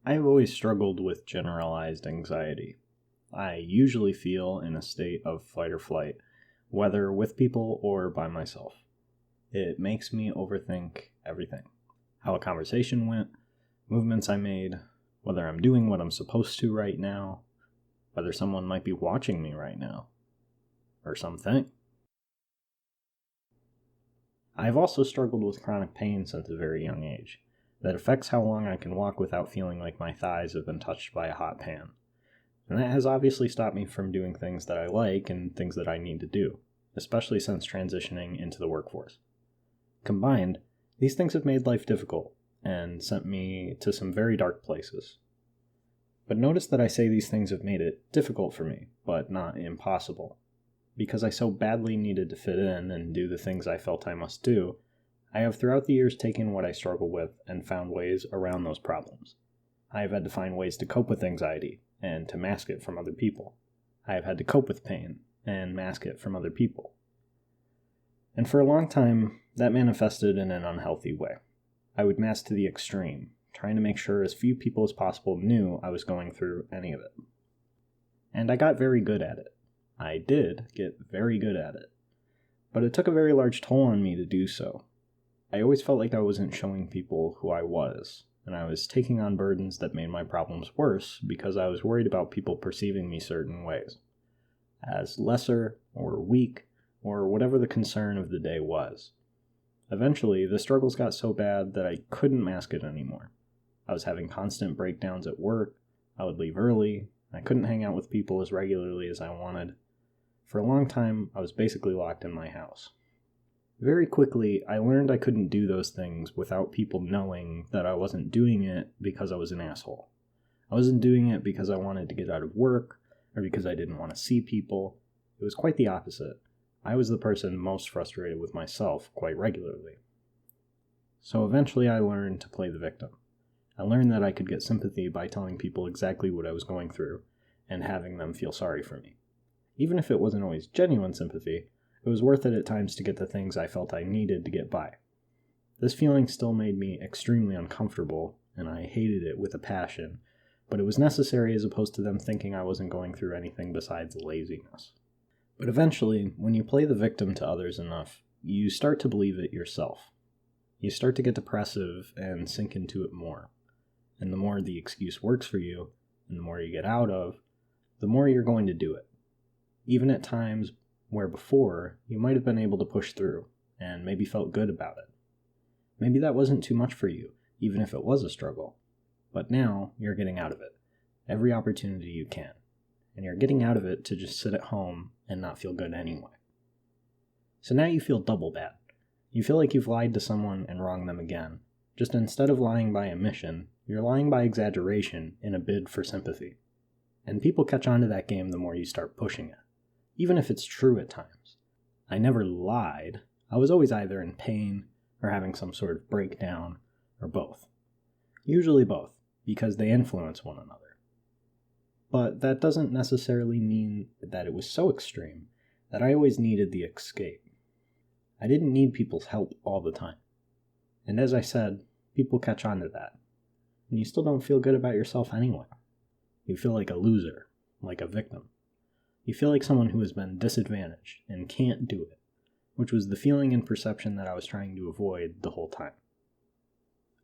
I've always struggled with generalized anxiety. I usually feel in a state of fight or flight, whether with people or by myself. It makes me overthink everything. How a conversation went, movements I made, whether I'm doing what I'm supposed to right now, whether someone might be watching me right now, or something. I've also struggled with chronic pain since a very young age. That affects how long I can walk without feeling like my thighs have been touched by a hot pan. And that has obviously stopped me from doing things that I like and things that I need to do, especially since transitioning into the workforce. Combined, these things have made life difficult and sent me to some very dark places. But notice that I say these things have made it difficult for me, but not impossible. Because I so badly needed to fit in and do the things I felt I must do, I have throughout the years taken what I struggle with and found ways around those problems. I have had to find ways to cope with anxiety and to mask it from other people. I have had to cope with pain and mask it from other people. And for a long time, that manifested in an unhealthy way. I would mask to the extreme, trying to make sure as few people as possible knew I was going through any of it. And I got very good at it. I did get very good at it. But it took a very large toll on me to do so. I always felt like I wasn't showing people who I was, and I was taking on burdens that made my problems worse because I was worried about people perceiving me certain ways, as lesser or weak or whatever the concern of the day was. Eventually, the struggles got so bad that I couldn't mask it anymore. I was having constant breakdowns at work, I would leave early, I couldn't hang out with people as regularly as I wanted. For a long time, I was basically locked in my house. Very quickly, I learned I couldn't do those things without people knowing that I wasn't doing it because I was an asshole. I wasn't doing it because I wanted to get out of work or because I didn't want to see people. It was quite the opposite. I was the person most frustrated with myself quite regularly. So eventually I learned to play the victim. I learned that I could get sympathy by telling people exactly what I was going through and having them feel sorry for me. Even if it wasn't always genuine sympathy, it was worth it at times to get the things I felt I needed to get by. This feeling still made me extremely uncomfortable, and I hated it with a passion, but it was necessary as opposed to them thinking I wasn't going through anything besides laziness. But eventually, when you play the victim to others enough, you start to believe it yourself. You start to get depressive and sink into it more. And the more the excuse works for you, and the more you get out of, the more you're going to do it. Even at times where before you might have been able to push through and maybe felt good about it. Maybe that wasn't too much for you, even if it was a struggle. But now you're getting out of it, every opportunity you can. And you're getting out of it to just sit at home and not feel good anyway. So now you feel double bad. You feel like you've lied to someone and wronged them again. Just instead of lying by omission, you're lying by exaggeration in a bid for sympathy. And people catch on to that game the more you start pushing it. Even if it's true at times. I never lied. I was always either in pain or having some sort of breakdown, or both. Usually both, because they influence one another. But that doesn't necessarily mean that it was so extreme that I always needed the escape. I didn't need people's help all the time. And as I said, people catch on to that. And you still don't feel good about yourself anyway. You feel like a loser, like a victim. You feel like someone who has been disadvantaged and can't do it, which was the feeling and perception that I was trying to avoid the whole time.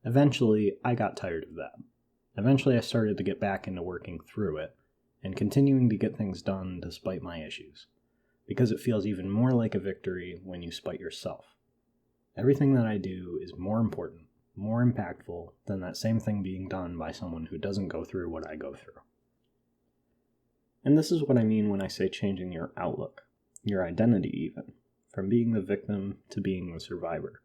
Eventually, I got tired of that. Eventually, I started to get back into working through it and continuing to get things done despite my issues, because it feels even more like a victory when you spite yourself. Everything that I do is more important, more impactful than that same thing being done by someone who doesn't go through what I go through. And this is what I mean when I say changing your outlook, your identity even, from being the victim to being the survivor.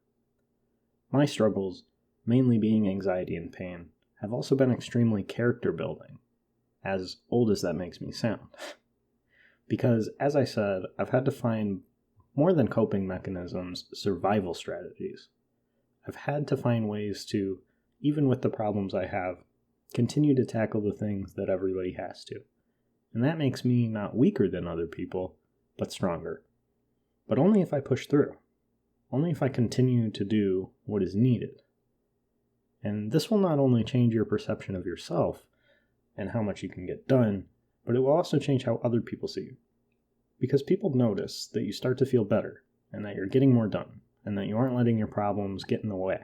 My struggles, mainly being anxiety and pain, have also been extremely character building, as old as that makes me sound. Because, as I said, I've had to find more than coping mechanisms, survival strategies. I've had to find ways to, even with the problems I have, continue to tackle the things that everybody has to. And that makes me not weaker than other people, but stronger. But only if I push through. Only if I continue to do what is needed. And this will not only change your perception of yourself and how much you can get done, but it will also change how other people see you. Because people notice that you start to feel better, and that you're getting more done, and that you aren't letting your problems get in the way.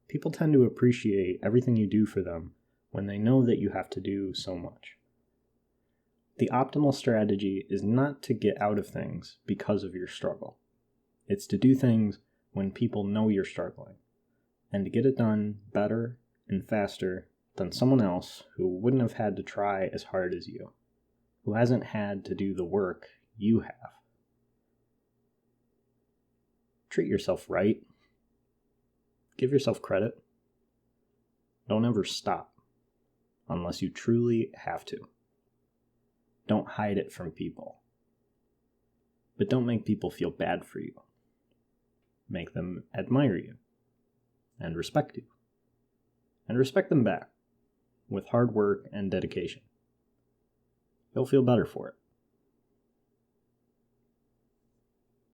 People tend to appreciate everything you do for them when they know that you have to do so much. The optimal strategy is not to get out of things because of your struggle. It's to do things when people know you're struggling, and to get it done better and faster than someone else who wouldn't have had to try as hard as you, who hasn't had to do the work you have. Treat yourself right. Give yourself credit. Don't ever stop unless you truly have to. Don't hide it from people. But don't make people feel bad for you. Make them admire you and respect you. And respect them back with hard work and dedication. You'll feel better for it.